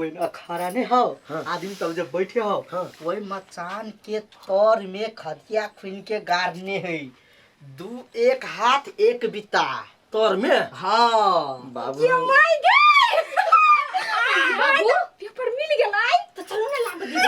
कोई अखाड़ा नहीं हो आदमी सब जब बैठे हो वही मचान के तौर में खदिया खुन के गाड़ने है एक हाथ एक बिता तौर में हाँ बाबू बाबू पेपर मिल गया तो चलो ना लाग दे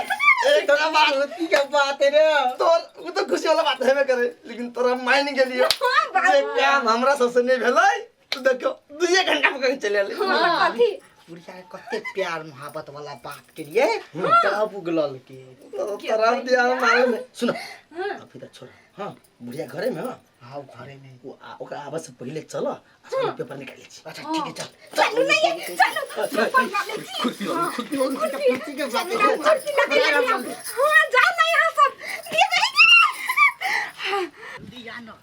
एक थोड़ा मारुति क्या बात है रे तो वो तो खुशी वाला बात है मैं करे लेकिन तोरा मायने के लिए जे काम हमरा सबसे नहीं भेलै तू देखो 2 घंटा पकड़ चले ले कथी बुढ़िया कते प्यार मोहब्बत वाला बात के लिए तब उगलल के तरफ दिया मालूम है सुनो अभी तक छोड़ हां बुढ़िया घरे में हां हाँ घरे में वो ओकरा आवाज से पहले चलो पेपर निकाल ली अच्छा ठीक है चल चलो नहीं चलो खुशी के साथ हां जा ना यहां सब जल्दी आना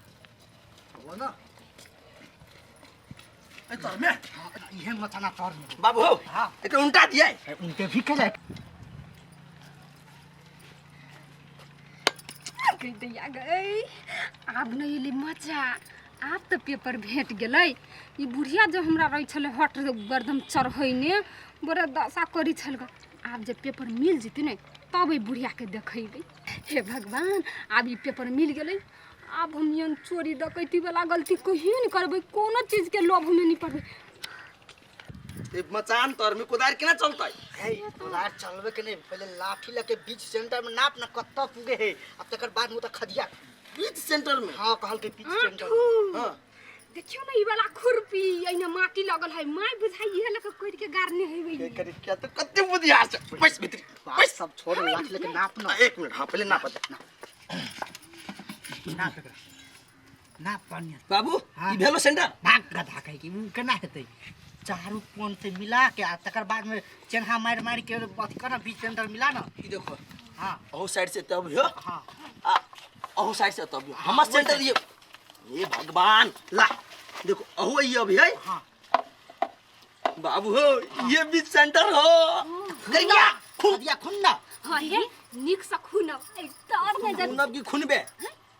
वो ना ए तोर में ये मचाना तौर में बाबू हो हां एक उल्टा दिया उनके भी के जाए कहते आ गई आब नहीं ले मजा आब तो पेपर भेट गेलै ई बुढ़िया जो हमरा रही छले हट गर्दम चढ़ैने बड़ा दशा करी छल आब जब पेपर मिल जेते ने तब ई बुढ़िया के देखैबै हे भगवान आब ई पेपर मिल गेलै आब हम यन चोरी डकैती वाला गलती कहियो नहीं करबै कोनो चीज के लोभ में नहीं पड़बै ए मचान तोर में कुदार केना चलतै कुदार चलबे के नहीं पहले लाठी लेके बीच सेंटर में नाप ना कत्ता पुगे है अब तकर बाद में तो खदिया बीच सेंटर में हां कहल के बीच सेंटर हां देखियो ना ई वाला खुरपी एने माटी लगल है माय बुझाई इहे लके कोइर के गारने है के करे क्या तो कत्ते बुधियार छ पैस भीतर बस सब छोड़ लाठी लेके नाप ना 1 मिनट हां पहले नाप दे ना पानी बाबू ई भेलो सेंटर भाग गधा कह के उ केना हेतै चारों कोन से मिला के आ तकर बाद में चेन्हा मार के अथी करना बीच सेंटर मिला ना ई देखो हां ओ साइड से तब हो हां ओ साइड से तब हमर सेंटर ये भगवान ला देखो अहो ये अभी है हां बाबू हो ये बीच सेंटर हो कर क्या खदिया खुन ना हां हे निक से खून ए तोर में जब खून की खूनबे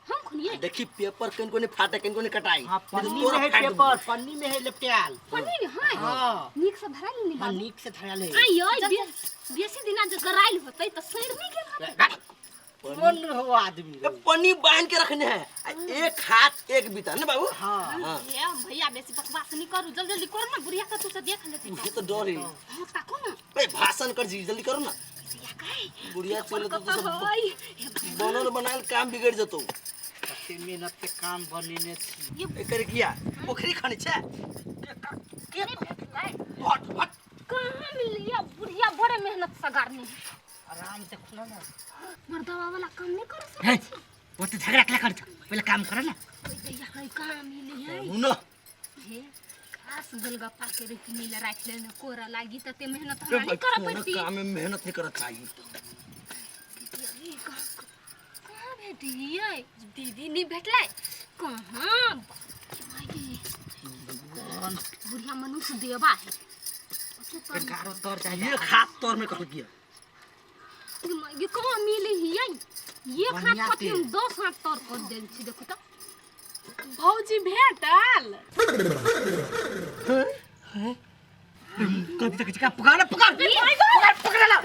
हम खुनिए देखी पेपर कन को ने फाटे कन को ने कटाई हां पन्नी में है पेपर पन्नी में है लपटियाल पन्नी में हां निक से धराल नहीं हां निक से धराल है आयो बेसी दिना जो कराइल होतै त सैर नहीं के कौन हो आदमी पन्नी बांध के रखने हैं एक हाथ एक बिता ना बाबू हां ये भैया बेसी बकवास नहीं करू जल्दी जल्दी करो ना बुढ़िया का तू से देख लेते ये तो डर है हां ताको ना ए भाषण कर जी जल्दी करो ना बुढ़िया काई बुढ़िया चले तो सब हाय बनल बनाल काम बिगड़ जतो कते मेहनत के काम बनेने छी ये एकर किया पोखरी खने छे के भेटलै हट हट कहां मिलिया बुढ़िया बड़े मेहनत से गारनी आराम से खुला ना मर्दवा वाला काम नहीं कर है सकत वो तो झगड़ा कला कर पहले काम कर ना भैया कई काम मिली है न हे खास गोलगप्पा के रेट मिल राख लेने कोरा लागी त ते मेहनत हमरा नहीं कर पड़ती काम में मेहनत नहीं करत आई कहां भेटी है दीदी नहीं भेटलै कहां बुढ़िया मनुष्य देवा है गारो तोर चाहिए ये खास तौर में कर दिया ये कहां मिली है ये खास पति हम 10 हाथ तोर कर देल छी देखो त भौजी भेटल कभी तक का पकड़ पकड़ ला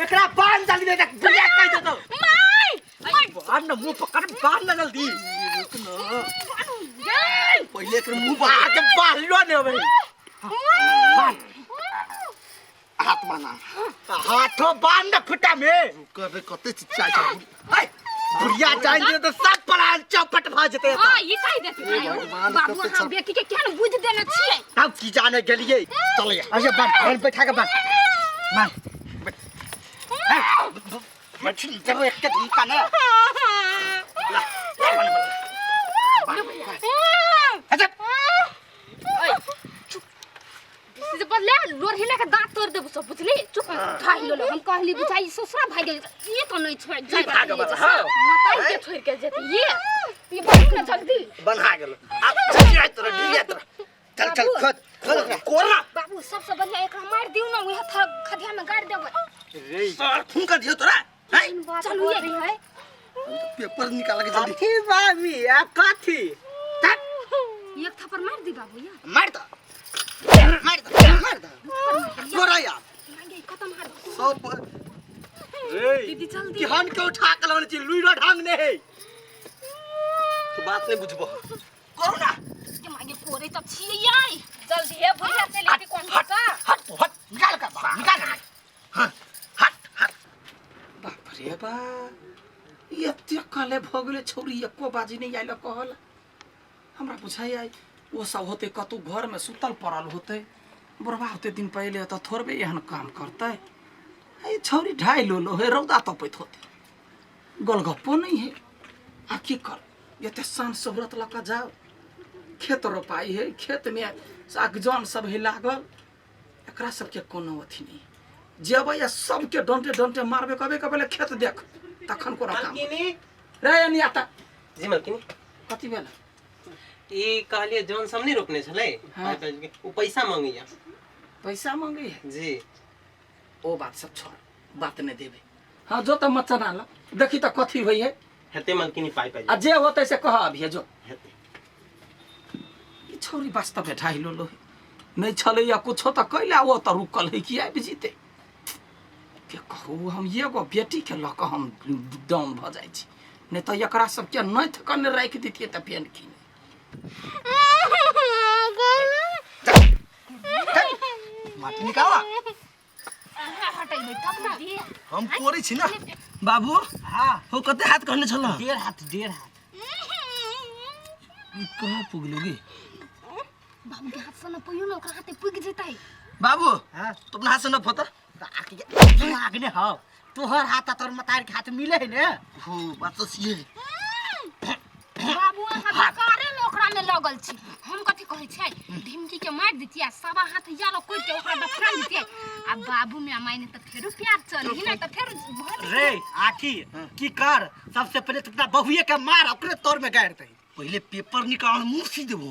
एकरा बांध जल्दी दे बुढ़िया कह दे तो माय बांध ना मुंह पकड़ बांध ना जल्दी पहले कर मुंह पर आके बांध लो ने भाई हाथ माना हाथों बांध ना खुटा में कर कते चिच्चा जा बुढ़िया चाहिए तो सब पलान चौपट भ जते हां ई कह देती बाबू हां बेटी के केन बुझ देना छिए तब की जाने गेलिए चल अरे बांध बैठा के बांध मछली जब एक के धमका ना अच्छा से बदले लोर हिला के दांत तोड़ देबो सब बुझली चुप खाई लो हम कहली बुझाई ससुरा भाग गेल ये तो नहीं छोड़ जाय भाग बा हां मताई के छोड़ के जेते ये भाग ना जल्दी बना गेल अब चल जाय तोरा ढिया तोरा चल चल खोद कोरना बाबू सबसे बढ़िया एकरा मार दियो ना ओहे खदिया में गाड़ देबो रे सर फुंका दियो तोरा है चलू ये है पेपर निकाल के जल्दी कथी बाबी आ कथी एक थप्पड़ मार दी बाबू या मार दो मार दा तोरा यार मांगे खत्म हार सब रे दीदी जल्दी किहन के उठा के लाने छी लुइरो ढंग ने है तू बात नहीं बुझबो करू ना के मांगे कोरे त छियै जल्दी है बुढ़िया चले ती कोन का हट निकाल कर बाप निकाल हां हट बाप रे बा एते काले भगले छोरी एको बाजी नहीं आइल कहल हमरा बुझाई आई वो सब होते कतु घर में सुतल पड़ल होते बुढ़वा होते दिन पहले तो थोड़बे एहन काम करते ये छोरी ढाई लो है रौदा तपैत होते गोलगप्पो नहीं है आ की कर ये ते शान शोहरत लका जाओ खेत रोपाई है खेत में साग जौन सब है लागल एकरा सबके कोनो अथी नहीं जेबै या सबके डंटे डंटे मारबे कबे कबे खेत देख तखन को काम रे नियाता जी मलकिनी कथी भेल ये कहलिए जौन सब नहीं रोकने छले हाँ। वो पैसा मांगिया पैसा मांगी है जी ओ बात सब छोड़ बात नहीं देबे हाँ जो तो मत चना ला देखी तो कथी होई है हेते मलकिनी पाई पाई आ जे होते से कह अभी जो हेते ई छोरी वास्तव में ढाई लो नहीं छले या कुछो तो कैला वो तो रुकल है कि आबि जीते के कहू हम एगो बेटी के लक हम डाउन भ जाई छी नहीं तो एकरा सब के नहीं थकन राख दितिए त पेन की माटी निकाला हटाइबै तब न दे हम कोरी छी ना बाबू हां हो कते हाथ कहने छल 1.5 हाथ कहां पुगलोगे बाबू के हाथ से न पइयो न ओकरा हाथे पुग जेतै बाबू हां तुम हाथ से न फोता आगे हां तोहर हाथ तोर मतार के हाथ मिले है ने हो बात तो सही बाबू हाथ कारे में ओकरा में लगल छी हम कथि कहै छै ढिमकी के मार दितिया सवा हाथ यारो कोइ के ओकरा दफना दितिया आ बाबू में मायने त फेरो प्यार चली ना त फेर रे आखी की कर सबसे पहले तो अपना बहुए के मार ओकरे तोर में गाड़ दे पहले पेपर निकाल मुंह सी देबो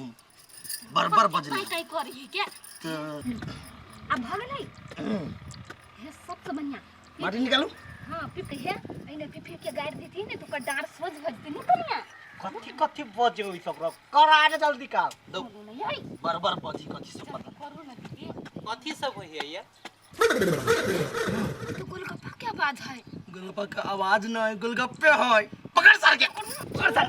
बरबर बजले काई करी के अब भगलै हे सबसे बढ़िया माटी निकालू हां पिपे है एने पिपे के गाड़ देती ने तो डार सोच भजती नहीं कनिया कथी बजे ओइ सब करा ने जल्दी का दो बरबर बजी कथी सब पता करू न दीदी कथी सब होई है ये तो गोलगप्पा क्या बात है गोलगप्पा का आवाज न है गोलगप्पे है पकड़ सर के पकड़ सर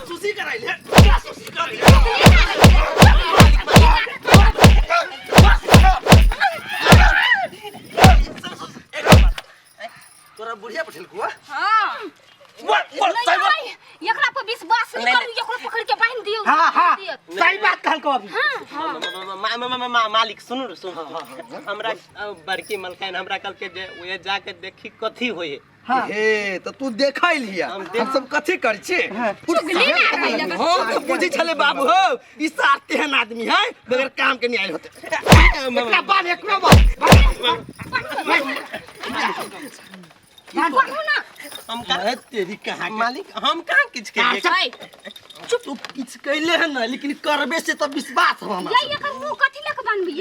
सुसी कराई ले सुसी कराई तोरा बुढ़िया पठेल को हां बोल सही बात एकरा पर विश्वास नहीं करू एकरा पकड़ के बांध दियो हां सही बात कहल को अभी मालिक सुनु सुन हमरा बड़की मलकाइन हमरा कल के जे ओए जाके देखी कथी होई हे तो तू देखै लिया हम सब कथी कर छी हो बुझी छले बाबू हो ई साथे हन आदमी है बगैर काम के नहीं आइल होते एकरा बाद हम का तेरी कहां मालिक हम कहां किछ के चुप तू किछ कैले है ना लेकिन करबे से तो विश्वास हो हमरा ये एकर मुंह कथि लक बनबी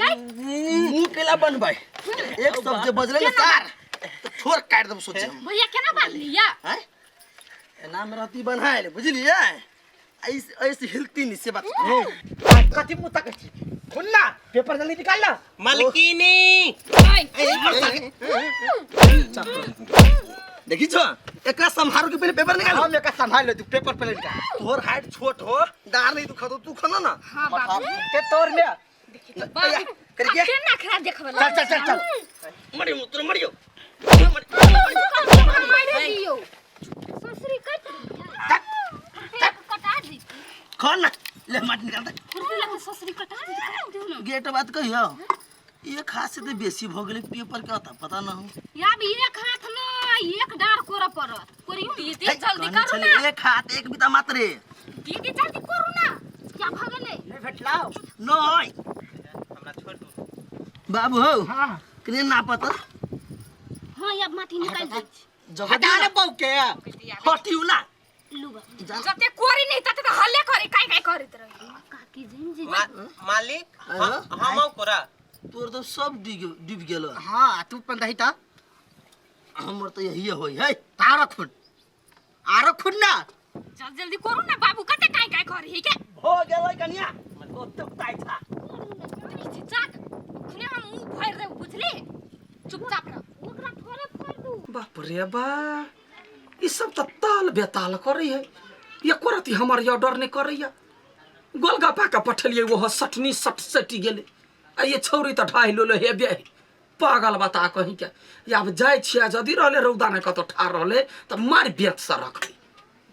मुंह केला बनबै एक शब्द जे बजले ना सर तो छोर काट देब सोचे भैया केना बांध लिया हैं एना में रहती बनाइल बुझलिए ऐसे ऐसे हिलती नहीं से बात कथी मुंह तक खुन्ना पेपर जल्दी निकाल ला मलकिनी देखी छो एकरा संभारो के पहले पेपर निकाल हम एका संभाल ले तू पेपर पहले निकाल तोर हाइट छोट हो डार नहीं तू तू खाना ना हां बाबू के तोर में बाबू करके केना खरा देखबला चल मरियो तू मरियो मारे दियो ससुरी कटा दी खाना ले माटी निकाल दे खुरपी लगे ससुरी कटा दी काट दियो ना गेट बात कहियो ये खास से बेसी भ गेले पेपर का पता ना हो या भी एक हाथ ना एक डार कोरा परत कोरियो दीदी जल्दी करू ना एक हाथ एक बिता मात्र दीदी जल्दी करू ना क्या भगले ले भेटलाओ नहीं हमरा छोड़ दो बाबू हो हां कने ना पता हां या माटी निकाल दे हटा रे बौ के हटियो ना लुगा जते कोरी नहीं तते तो हल्ले करे काय करत रही काकी जिंजी मालिक हम कोरा तोर तो सब डूब गेल हां तू पंदही त हमर तो यही होई है आरो खुन ना जल्दी करू ना बाबू कते काय करी के हो गेलै कनिया ओते उताइ था चाक खुले हम मुंह फाड़ दे बुझली चुपचाप रह ओकरा थोड़े फाड़ दू बाप रे बा ई सब त ताल बेताल करै है ये करती हमर ऑर्डर नहीं करैया गोलगप्पा का पठलिए वो सटनी सट सटी गेले आ ये छौरी त ढाई लो हेबे पागल बता कहीं के अब जाय छिया जदी रहले रौदा ने कतो ठार रहले त मार बेत से रखली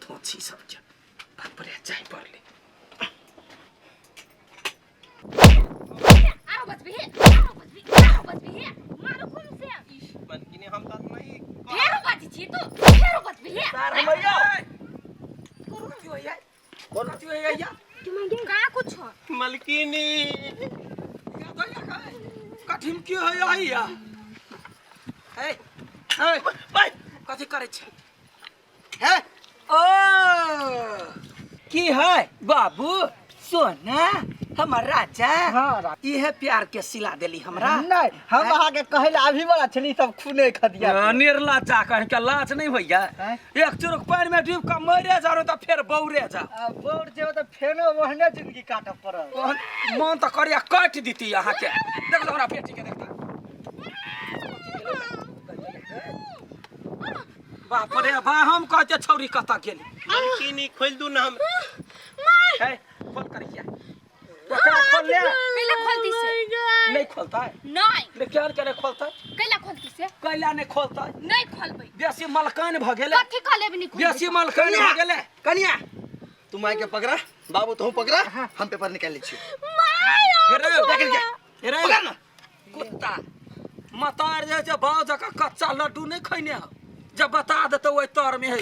धोची सब के बाप रे जाय पड़ले आओ बच भी मारो कौन से बड़की ने हम तक नहीं फेरो बाजी छी तू फेरो बच भी तार मैया कथि होइया कथि होइया तू मांगे का कुछ मलकिनी या दया का ढिमकी होइया या हे हे भाई कथि करे छै हे ओ की है बाबू सोना हमर राजा हाँ इहे प्यार के सिला देली हमरा नहीं हम अहाँ के कहले अभी वाला छली सब खूने खदिया निर्ला चा कह के लाज नहीं होइया एक चुरुक पानी में डूब के मरे जारो त फेर बौरे जा बोर जे त फेनो वहने जिंदगी काटब पड़ल मन त करिया काट दीती अहाँ के देख लो हमरा बेटी के देखता बाप रे बा हम कहते छौरी कता गेली मलकिनी खोल दू ना हम है खोल करिया ओकरा खोल ले कैला खोलती से नहीं खोलता है नहीं लेकिन करे खोलता है कैला खोलती से कैला नहीं खोलता है नहीं खोलबै बेसी मलकान भ गेले कथि का लेब नहीं खोल बेसी मलकान भ गेले कनिया तुम आके पकड़ा बाबू तू पकड़ा हम पेपर निकाल लै छी हेरे हेरे पकड़ ना कुत्ता मतार जे बाव जका कच्चा लड्डू नहीं खैने हो जब बता देतो ओइ तर में है